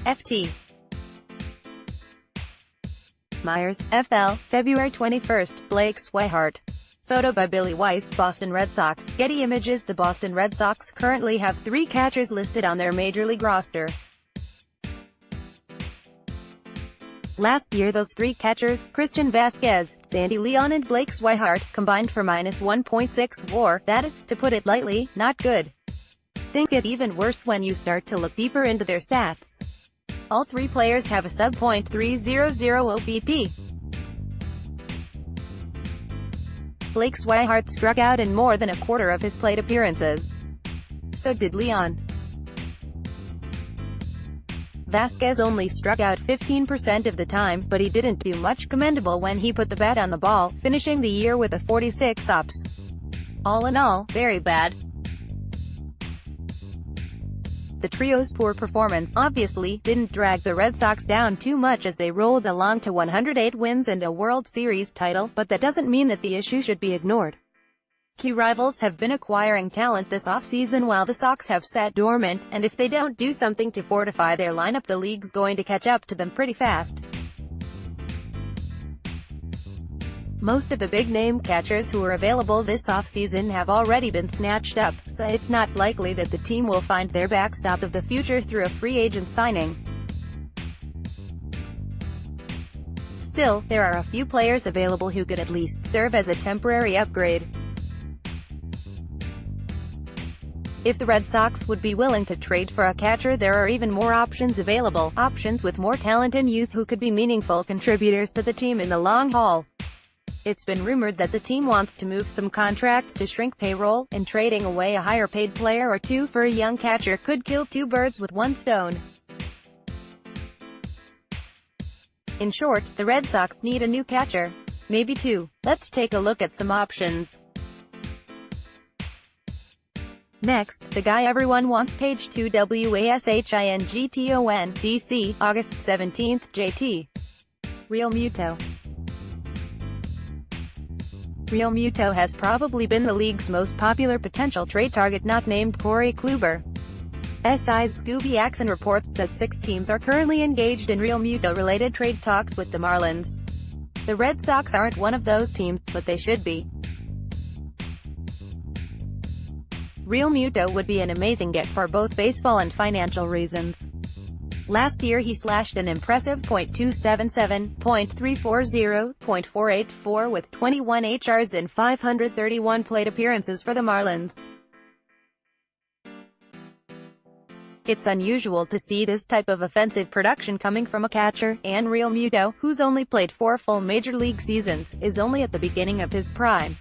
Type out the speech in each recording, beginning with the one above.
Ft. Myers, FL, February 21, Blake Swihart. Photo by Billie Weiss, Boston Red Sox. Getty Images. The Boston Red Sox currently have 3 catchers listed on their Major League roster. Last year those 3 catchers, Christian Vazquez, Sandy Leon and Blake Swihart, combined for -1.6 WAR. That is, to put it lightly, not good. Things get even worse when you start to look deeper into their stats. All 3 players have a sub.300 OBP. Blake Swihart struck out in more than a quarter of his plate appearances. So did Leon. Vazquez only struck out 15% of the time, but he didn't do much commendable when he put the bat on the ball, finishing the year with a 46 ops. All in all, very bad. The trio's poor performance, obviously, didn't drag the Red Sox down too much as they rolled along to 108 wins and a World Series title, but that doesn't mean that the issue should be ignored. Key rivals have been acquiring talent this offseason while the Sox have sat dormant, and if they don't do something to fortify their lineup, the league's going to catch up to them pretty fast. Most of the big-name catchers who are available this offseason have already been snatched up, so it's not likely that the team will find their backstop of the future through a free agent signing. Still, there are a few players available who could at least serve as a temporary upgrade. If the Red Sox would be willing to trade for a catcher, there are even more options available, options with more talent and youth who could be meaningful contributors to the team in the long haul. It's been rumored that the team wants to move some contracts to shrink payroll, and trading away a higher-paid player or 2 for a young catcher could kill 2 birds with 1 stone. In short, the Red Sox need a new catcher. Maybe 2. Let's take a look at some options. Next, the guy everyone wants. Page 2 WASHINGTON, DC, August 17, JT. Real Muto. Real Muto has probably been the league's most popular potential trade target not named Corey Kluber. SI's Scooby Axon reports that 6 teams are currently engaged in Real Muto-related trade talks with the Marlins. The Red Sox aren't one of those teams, but they should be. Real Muto would be an amazing get for both baseball and financial reasons. Last year he slashed an impressive .277, .340, .484 with 21 HRs in 531 plate appearances for the Marlins. It's unusual to see this type of offensive production coming from a catcher, and Real Muto, who's only played 4 full Major League seasons, is only at the beginning of his prime.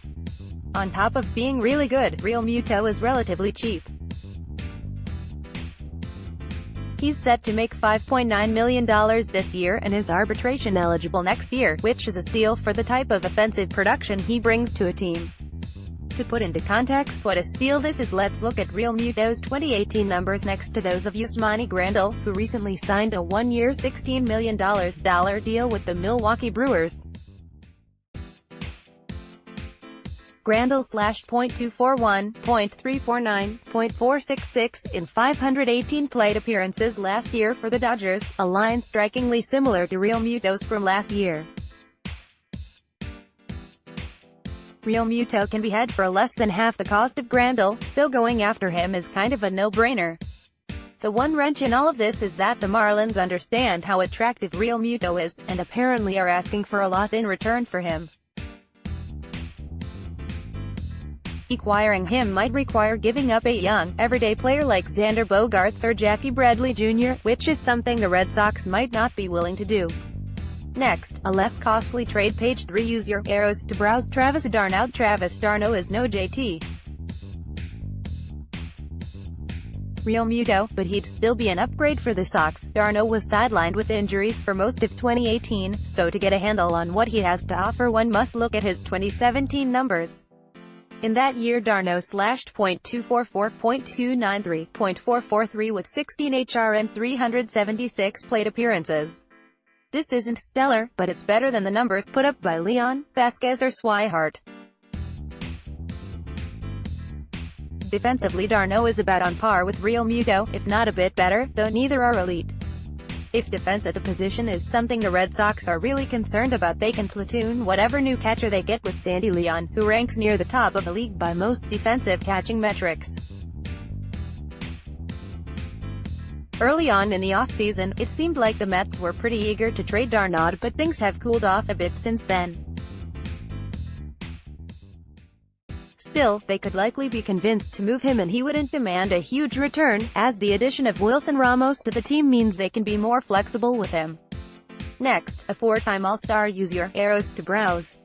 On top of being really good, Real Muto is relatively cheap. He's set to make $5.9 million this year and is arbitration eligible next year, which is a steal for the type of offensive production he brings to a team. To put into context what a steal this is, let's look at Real Muto's 2018 numbers next to those of Yasmani Grandal, who recently signed a 1-year $16 million deal with the Milwaukee Brewers. Grandal slashed .241, .349, .466 in 518 plate appearances last year for the Dodgers, a line strikingly similar to Real Muto's from last year. Real Muto can be had for less than half the cost of Grandal, so going after him is kind of a no-brainer. The one wrench in all of this is that the Marlins understand how attractive Real Muto is, and apparently are asking for a lot in return for him. Acquiring him might require giving up a young, everyday player like Xander Bogaerts or Jackie Bradley Jr., which is something the Red Sox might not be willing to do. Next, a less costly trade. Page 3 Use your arrows to browse Travis d'Arnaud. Travis d'Arnaud is no JT. Real Muto, but he'd still be an upgrade for the Sox. d'Arnaud was sidelined with injuries for most of 2018, so to get a handle on what he has to offer one must look at his 2017 numbers. In that year d'Arnaud slashed .244, .293, .443 with 16 HR and 376 plate appearances. This isn't stellar, but it's better than the numbers put up by Leon, Vazquez or Swihart. Defensively d'Arnaud is about on par with Real Muto, if not a bit better, though neither are elite. If defense at the position is something the Red Sox are really concerned about, they can platoon whatever new catcher they get with Sandy Leon, who ranks near the top of the league by most defensive catching metrics. Early on in the offseason, it seemed like the Mets were pretty eager to trade d'Arnaud, but things have cooled off a bit since then. Still, they could likely be convinced to move him and he wouldn't demand a huge return, as the addition of Wilson Ramos to the team means they can be more flexible with him. Next, a four-time All-Star. Use your arrows to browse.